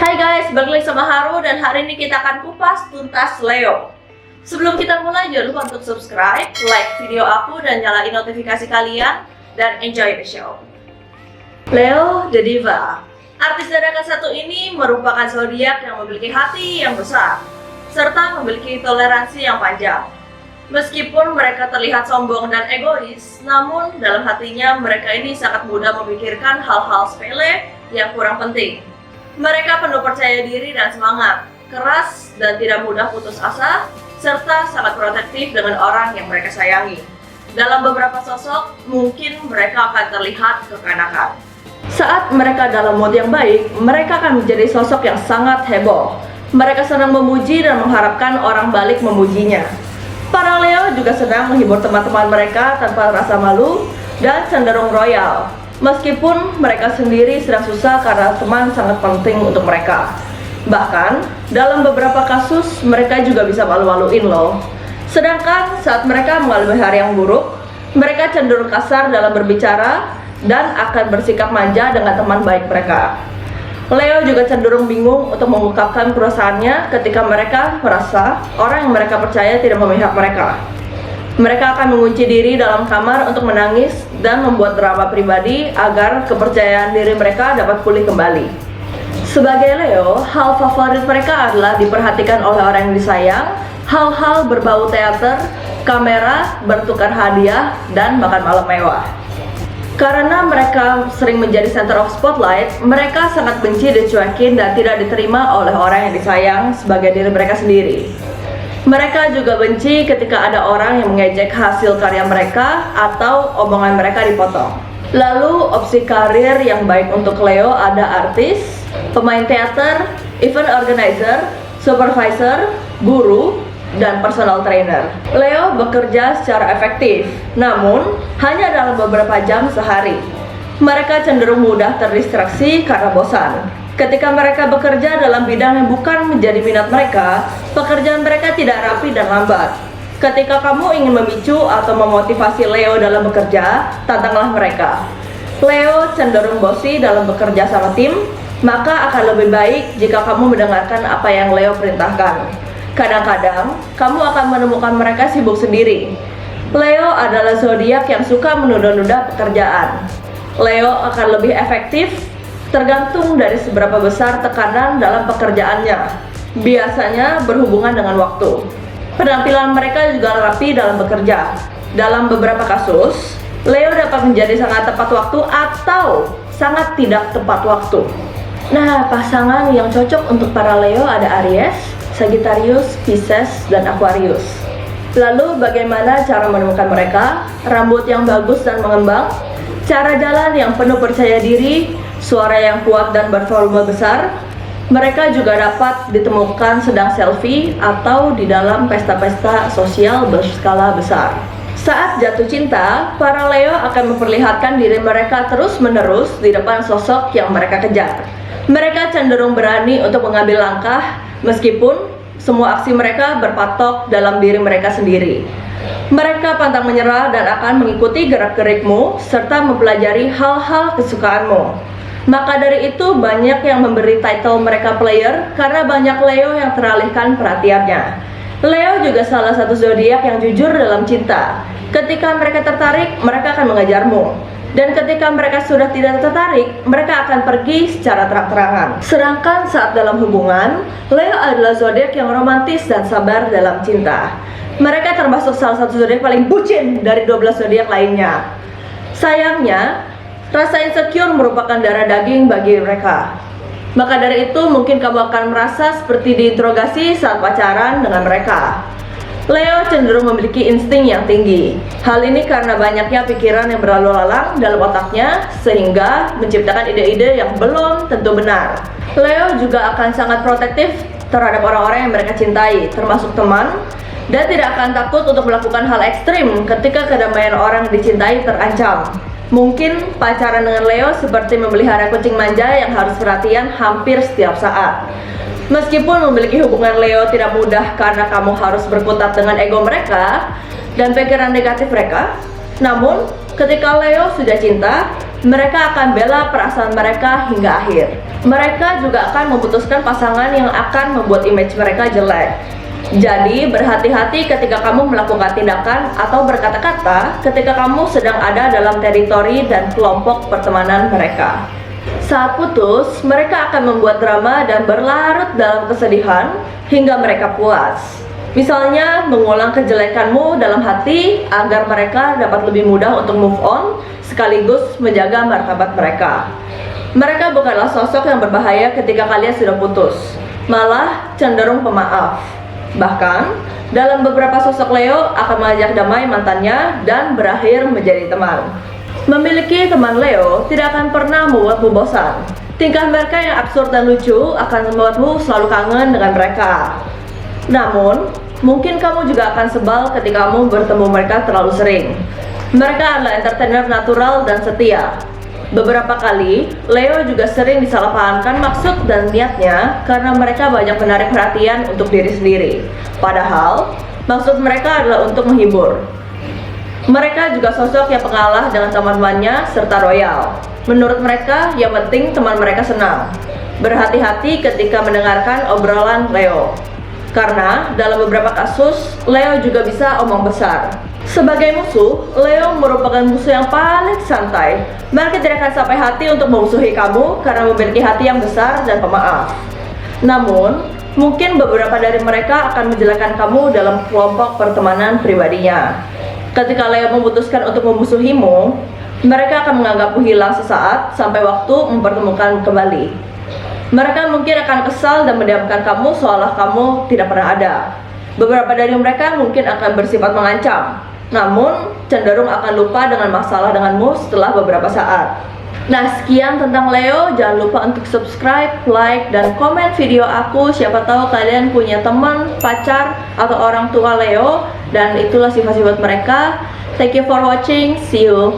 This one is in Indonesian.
Hai guys, balik lagi sama Haru dan hari ini kita akan kupas tuntas Leo. Sebelum kita mulai, jangan lupa untuk subscribe, like video aku dan nyalain notifikasi kalian dan enjoy the show. Leo the Diva. Artis dadakan satu ini merupakan zodiak yang memiliki hati yang besar serta memiliki toleransi yang panjang. Meskipun mereka terlihat sombong dan egois, namun dalam hatinya mereka ini sangat mudah memikirkan hal-hal sepele yang kurang penting. Mereka penuh percaya diri dan semangat, keras dan tidak mudah putus asa, serta sangat protektif dengan orang yang mereka sayangi. Dalam beberapa sosok, mungkin mereka akan terlihat kekanakan. Saat mereka dalam mood yang baik, mereka akan menjadi sosok yang sangat heboh. Mereka senang memuji dan mengharapkan orang balik memujinya. Para Leo juga senang menghibur teman-teman mereka tanpa rasa malu dan cenderung royal. Meskipun mereka sendiri sedang susah karena teman sangat penting untuk mereka. Bahkan, dalam beberapa kasus, mereka juga bisa malu-maluin loh. Sedangkan saat mereka mengalami hari yang buruk, mereka cenderung kasar dalam berbicara dan akan bersikap manja dengan teman baik mereka. Leo juga cenderung bingung untuk mengungkapkan perasaannya ketika mereka merasa orang yang mereka percaya tidak memihak mereka. Mereka akan mengunci diri dalam kamar untuk menangis dan membuat drama pribadi agar kepercayaan diri mereka dapat pulih kembali. Sebagai Leo, hal favorit mereka adalah diperhatikan oleh orang yang disayang, hal-hal berbau teater, kamera, bertukar hadiah, dan makan malam mewah. Karena mereka sering menjadi center of spotlight, mereka sangat benci dicuekin dan tidak diterima oleh orang yang disayang sebagai diri mereka sendiri. Mereka juga benci ketika ada orang yang mengejek hasil karya mereka atau omongan mereka dipotong. Lalu opsi karir yang baik untuk Leo ada artis, pemain teater, event organizer, supervisor, guru, dan personal trainer. Leo bekerja secara efektif, namun hanya dalam beberapa jam sehari. Mereka cenderung mudah terdistraksi karena bosan. Ketika mereka bekerja dalam bidang yang bukan menjadi minat mereka, pekerjaan mereka tidak rapi dan lambat. Ketika kamu ingin memicu atau memotivasi Leo dalam bekerja, tantanglah mereka. Leo cenderung bosi dalam bekerja sama tim, maka akan lebih baik jika kamu mendengarkan apa yang Leo perintahkan. Kadang-kadang, kamu akan menemukan mereka sibuk sendiri. Leo adalah zodiak yang suka menunda-nunda pekerjaan. Leo akan lebih efektif tergantung dari seberapa besar tekanan dalam pekerjaannya. Biasanya berhubungan dengan waktu. Penampilan mereka juga rapi dalam bekerja. Dalam beberapa kasus, Leo dapat menjadi sangat tepat waktu atau sangat tidak tepat waktu. Nah, pasangan yang cocok untuk para Leo ada Aries, Sagittarius, Pisces, dan Aquarius. Lalu bagaimana cara menemukan mereka? Rambut yang bagus dan mengembang, cara jalan yang penuh percaya diri, suara yang kuat dan bervolume besar. Mereka juga dapat ditemukan sedang selfie atau di dalam pesta-pesta sosial berskala besar. Saat jatuh cinta, para Leo akan memperlihatkan diri mereka terus-menerus di depan sosok yang mereka kejar. Mereka cenderung berani untuk mengambil langkah meskipun semua aksi mereka berpatok dalam diri mereka sendiri. Mereka pantang menyerah dan akan mengikuti gerak-gerikmu serta mempelajari hal-hal kesukaanmu. Maka dari itu banyak yang memberi title mereka player karena banyak Leo yang teralihkan perhatiannya. Leo juga salah satu zodiak yang jujur dalam cinta. Ketika mereka tertarik, mereka akan mengajarmu. Dan ketika mereka sudah tidak tertarik, mereka akan pergi secara terang-terangan. Sedangkan saat dalam hubungan, Leo adalah zodiak yang romantis dan sabar dalam cinta. Mereka termasuk salah satu zodiak paling bucin dari 12 zodiak lainnya. Sayangnya, rasa insecure merupakan darah daging bagi mereka. Maka dari itu mungkin kamu akan merasa seperti diinterogasi saat pacaran dengan mereka. Leo cenderung memiliki insting yang tinggi. Hal ini karena banyaknya pikiran yang berlalu lalang dalam otaknya sehingga menciptakan ide-ide yang belum tentu benar. Leo juga akan sangat protektif terhadap orang-orang yang mereka cintai, termasuk teman, dan tidak akan takut untuk melakukan hal ekstrim ketika kedamaian orang yang dicintai terancam. Mungkin pacaran dengan Leo seperti memelihara kucing manja yang harus perhatian hampir setiap saat. Meskipun memiliki hubungan Leo tidak mudah karena kamu harus berkutat dengan ego mereka dan pikiran negatif mereka, namun ketika Leo sudah cinta, mereka akan bela perasaan mereka hingga akhir. Mereka juga akan memutuskan pasangan yang akan membuat image mereka jelek. Jadi, berhati-hati ketika kamu melakukan tindakan atau berkata-kata ketika kamu sedang ada dalam teritori dan kelompok pertemanan mereka. Saat putus, mereka akan membuat drama dan berlarut dalam kesedihan hingga mereka puas. Misalnya, mengulang kejelekanmu dalam hati agar mereka dapat lebih mudah untuk move on, sekaligus menjaga martabat mereka. Mereka bukanlah sosok yang berbahaya ketika kalian sudah putus, malah cenderung pemaaf. Bahkan, dalam beberapa sosok Leo akan mengajak damai mantannya dan berakhir menjadi teman. Memiliki teman Leo tidak akan pernah membuatmu bosan. Tingkah mereka yang absurd dan lucu akan membuatmu selalu kangen dengan mereka. Namun, mungkin kamu juga akan sebal ketika kamu bertemu mereka terlalu sering. Mereka adalah entertainer natural dan setia. Beberapa kali, Leo juga sering disalahpahamkan maksud dan niatnya karena mereka banyak menarik perhatian untuk diri sendiri. Padahal, maksud mereka adalah untuk menghibur. Mereka juga sosok yang pengalah dengan teman-temannya serta royal. Menurut mereka, yang penting teman mereka senang. Berhati-hati ketika mendengarkan obrolan Leo. Karena dalam beberapa kasus, Leo juga bisa omong besar. Sebagai musuh, Leo merupakan musuh yang paling santai. Mereka tidak akan sampai hati untuk memusuhi kamu karena memiliki hati yang besar dan pemaaf. Namun, mungkin beberapa dari mereka akan menjelekkan kamu dalam kelompok pertemanan pribadinya. Ketika Leo memutuskan untuk memusuhimu, mereka akan menganggapmu hilang sesaat sampai waktu mempertemukan kembali. Mereka mungkin akan kesal dan mendiamkan kamu seolah kamu tidak pernah ada. Beberapa dari mereka mungkin akan bersifat mengancam, namun cenderung akan lupa dengan masalah denganmu setelah beberapa saat. Nah, sekian tentang Leo. Jangan lupa untuk subscribe, like, dan komen video aku. Siapa tahu kalian punya teman, pacar, atau orang tua Leo, dan itulah sifat-sifat mereka. Thank you for watching. See you.